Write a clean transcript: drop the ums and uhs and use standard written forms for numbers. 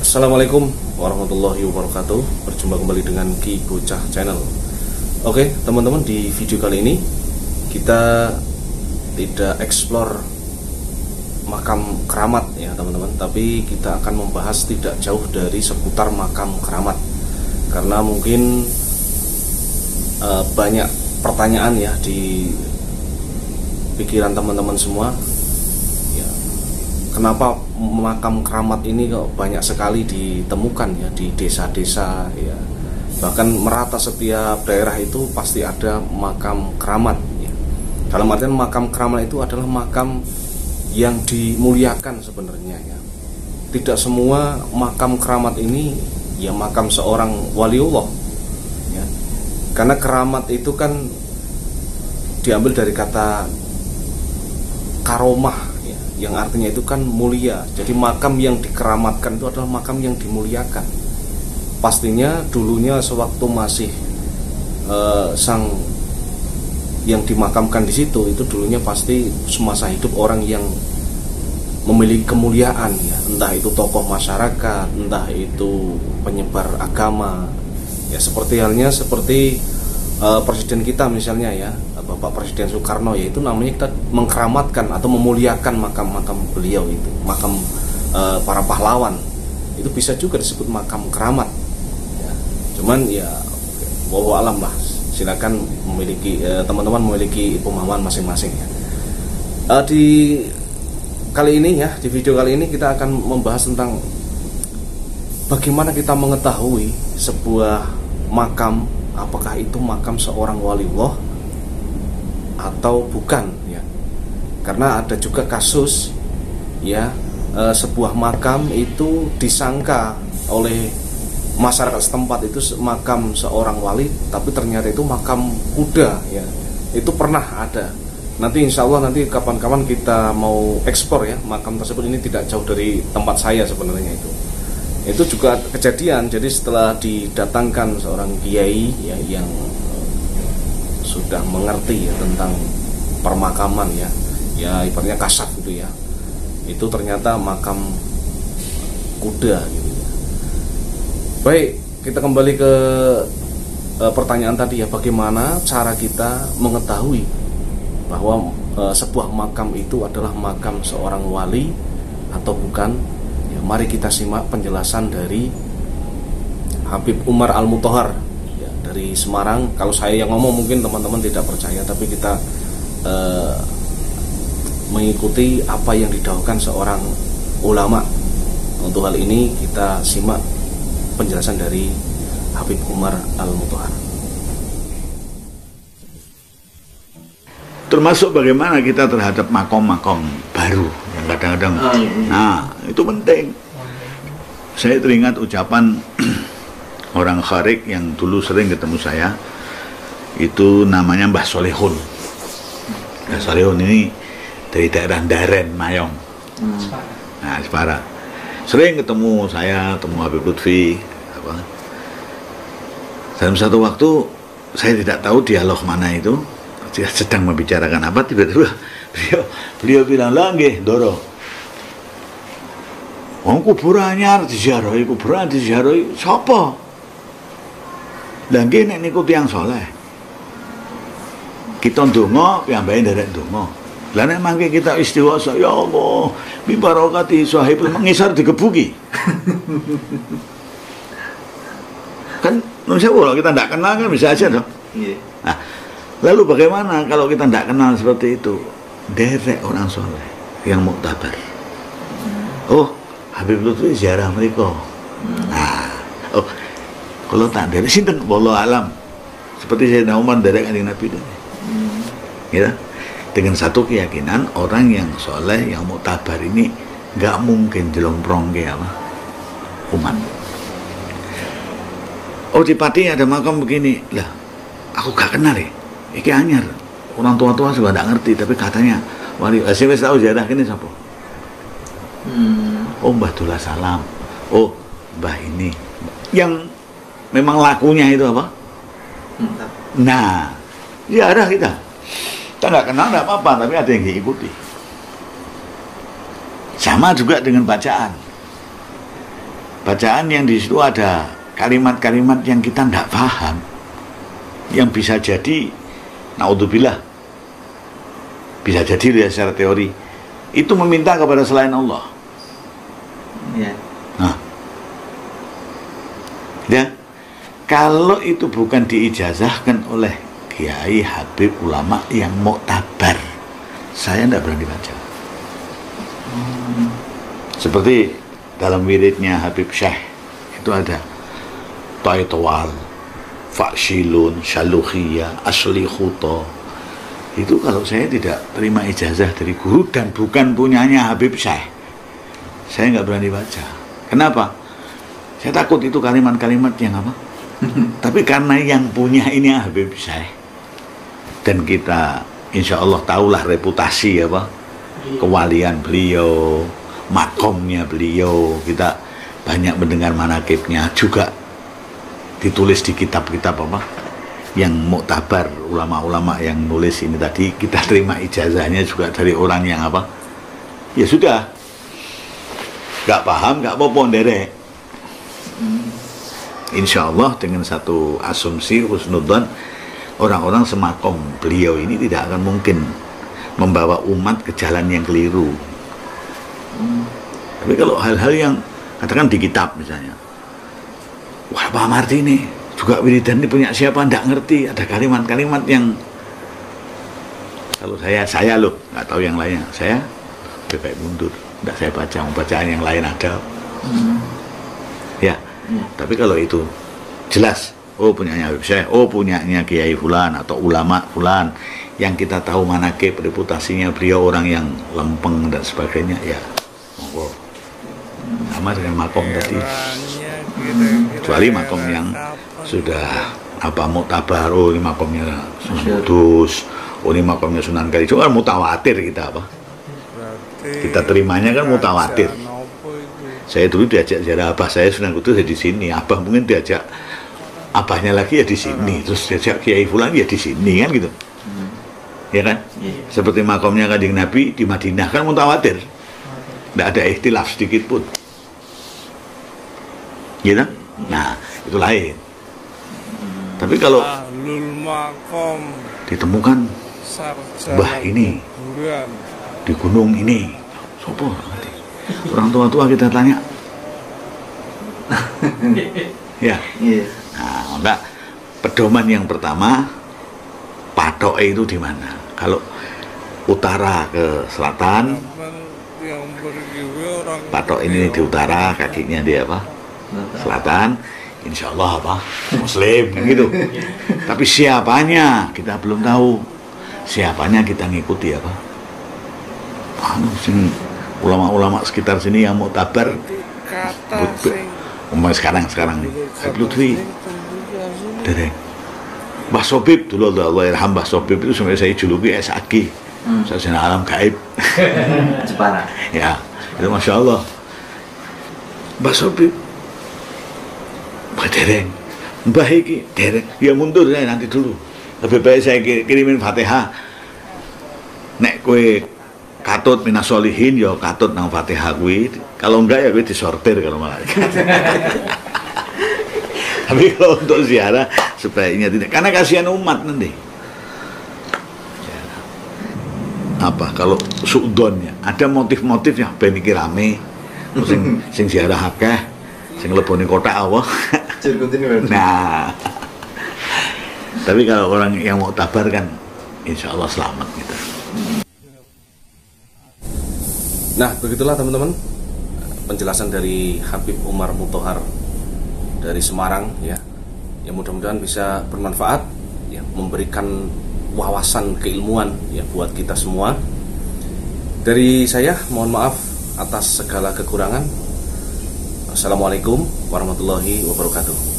Assalamualaikum warahmatullahi wabarakatuh. Berjumpa kembali dengan Ki Bocah Channel. Oke teman-teman, di video kali ini kita tidak explore makam keramat ya teman-teman, tapi kita akan membahas tidak jauh dari seputar makam keramat. Karena mungkin banyak pertanyaan ya di pikiran teman-teman semua ya, kenapa makam keramat ini kok banyak sekali ditemukan ya di desa-desa ya, bahkan merata setiap daerah itu pasti ada makam keramat ya. Dalam artian makam keramat itu adalah makam yang dimuliakan sebenarnya ya. Tidak semua makam keramat ini ya makam seorang waliullah ya. Karena keramat itu kan diambil dari kata karomah ya, yang artinya itu kan mulia. Jadi makam yang dikeramatkan itu adalah makam yang dimuliakan. Pastinya dulunya sewaktu masih sang yang dimakamkan di situ itu dulunya pasti semasa hidup orang yang memiliki kemuliaan ya, entah itu tokoh masyarakat, entah itu penyebar agama ya, seperti halnya seperti presiden kita misalnya ya, Bapak Presiden Soekarno, yaitu namanya kita mengkeramatkan atau memuliakan makam-makam beliau itu, makam para pahlawan itu bisa juga disebut makam keramat ya. Cuman ya wallahu alam lah, silakan memiliki teman-teman memiliki pemahaman masing-masing ya. Di kali ini ya, di video kali ini kita akan membahas tentang bagaimana kita mengetahui sebuah makam, apakah itu makam seorang waliullah atau bukan ya. Karena ada juga kasus ya, sebuah makam itu disangka oleh masyarakat setempat itu makam seorang wali, tapi ternyata itu makam kuda ya. Itu pernah ada. Nanti insya Allah nanti kapan-kapan kita mau ekspor ya makam tersebut. Ini tidak jauh dari tempat saya sebenarnya itu juga kejadian. Jadi setelah didatangkan seorang kiai ya, yang sudah mengerti ya tentang permakaman ya, ya ibaratnya kasat gitu ya, itu ternyata makam kuda gitu ya. Baik, kita kembali ke pertanyaan tadi ya, bagaimana cara kita mengetahui bahwa sebuah makam itu adalah makam seorang wali atau bukan ya. Mari kita simak penjelasan dari Habib Umar Al-Mutahar ya, dari Semarang. Kalau saya yang ngomong mungkin teman-teman tidak percaya, tapi kita mengikuti apa yang didahulukan seorang ulama. Untuk hal ini kita simak penjelasan dari Habib Umar Al-Mutahar. Termasuk bagaimana kita terhadap makom-makom baru yang kadang-kadang, nah itu penting. Saya teringat ucapan orang kharik yang dulu sering ketemu saya, itu namanya Mbah Solehun. Mbah Solehun ini dari daerah Daren, Mayong, nah Separa. Sering ketemu saya, ketemu Habib Lutfi apa. Dalam satu waktu saya tidak tahu dialog mana itu, dia sedang membicarakan apa, tiba-tiba beliau bilang, lah nggih Ndara, wong kuburan anyar diziarahi, kuburan diziarahi sapa? Lah nggih nek niku tiyang saleh, kita ndonga piyambake nderek ndonga. Lah nek mangke kita istighosah, ya Allah bi barokati sahibul mengisar digebuki. Kan manusia kalau kita tidak kenal kan bisa aja dong. Nah, lalu bagaimana kalau kita tidak kenal seperti itu? Derek orang soleh yang muktabar. Oh, Habib Lutfi ziarah mereka. Nah, oh, kalau tak derek sinten wallahu alam. Seperti Sayyidina Umar derek Kanjeng Nabi itu. Ya, dengan satu keyakinan orang yang soleh yang muktabar ini nggak mungkin jelomprong ke apa umat. Oh, di Pati ada makam begini. Lah, aku gak kenal ya. Iki anyar. Orang tua-tua juga gak ngerti, tapi katanya wali. Saya tahu ziarah ini siapa? Oh, Mbah Dullah Salam. Oh, Mbah ini. Yang memang lakunya itu apa? Nah, ziarah kita. Kita gak kenal gak apa-apa, tapi ada yang diikuti. Sama juga dengan bacaan. bacaan yang di situ ada kalimat-kalimat yang kita tidak paham, yang bisa jadi naudzubillah, bisa jadi lihat secara teori itu meminta kepada selain Allah. Ya. Nah, ya, kalau itu bukan diijazahkan oleh kiai, habib, ulama yang muktabar, saya tidak berani baca. Seperti dalam wiridnya Habib Syekh itu ada Taitwal, Fakshilun, Syalukhiyah, Asli Khuto. Itu kalau saya tidak terima ijazah dari guru dan bukan punyanya Habib Syekh, saya nggak berani baca. Kenapa? Saya takut itu kalimat-kalimat yang apa? Tapi karena yang punya ini Habib Syekh, dan kita insya Allah tahulah reputasi apa, kewalian beliau, makomnya beliau, kita banyak mendengar manakibnya, juga ditulis di kitab-kitab apa yang muktabar, ulama-ulama yang nulis ini tadi, kita terima ijazahnya juga dari orang yang apa, ya sudah, gak paham, gak apa-apa nderek. Insya Allah dengan satu asumsi husnudzon, orang-orang semakom beliau ini tidak akan mungkin membawa umat ke jalan yang keliru. Tapi kalau hal-hal yang katakan di kitab misalnya, wah Pak Martini juga wiridan ini punya siapa, nggak ngerti, ada kalimat-kalimat yang kalau saya loh nggak tahu yang lainnya, saya lebih baik mundur, nggak saya baca, bacaan yang lain ada. Ya, tapi kalau itu jelas, oh punyanya Habib Syekh, oh punyanya Kiai Fulan atau ulama Fulan, yang kita tahu manakib, reputasinya beliau orang yang lempeng dan sebagainya, ya monggo. Sama dengan makom tadi, kecuali makom yang sudah apa muktabar, oh ini makomnya Sunan Kudus, oh ini makomnya Sunan Kalijaga, kan mutawatir kita apa? Kita terimanya kan mutawatir. Saya dulu diajak ziarah abah saya Sunan Kudus ya di sini, abah mungkin diajak abahnya lagi ya di sini, terus diajak Kiai Fulan ya di sini kan gitu. Ya kan? Seperti makomnya Kanjeng Nabi di Madinah kan mutawatir. Tidak ada ikhtilaf sedikit pun. Gitu? Nah, itu lain. Tapi kalau ditemukan bah ini di gunung ini, sopo orang tua-tua kita tanya. Ya. Nah, maka pedoman yang pertama, patok itu di mana? Kalau utara ke selatan, patok ini di utara, kakinya di apa? Selatan, insya Allah apa? Muslim, gitu. Tapi siapanya kita belum tahu. Siapanya kita ngikuti apa? Ulama-ulama sekitar sini yang mau tabar. Sekarang nih, Habib Lutfi, dereng. Mbah Sobib dulu, Allah irham Mbah Sobib itu sampai saya juluki SAG, Sarjana Alam Gaib. Jepara. Ya, itu Masya Allah. Mbah Sobib, Mbah dereng, Mbah iki dereng, ya mundur saya nanti dulu. Lebih baik saya kirimin Fatihah. Nek kue katut minas solihin, ya katut nang Fatihah kuwi. Kalau enggak ya kuwi disortir kalau malaikat. Tapi kalau untuk ziarah sebaiknya tidak, karena kasihan umat nanti. Apa kalau suudonnya ada motif-motifnya ben iki rame, sing ziarah akeh, sing lebone kotak Allah. Nah, tapi kalau orang yang mau tabar kan insya Allah selamat gitu. Nah, begitulah teman-teman penjelasan dari Habib Umar Mutahar dari Semarang ya, yang mudah-mudahan bisa bermanfaat ya, memberikan wawasan keilmuan ya buat kita semua. Dari saya mohon maaf atas segala kekurangan. Assalamualaikum warahmatullahi wabarakatuh.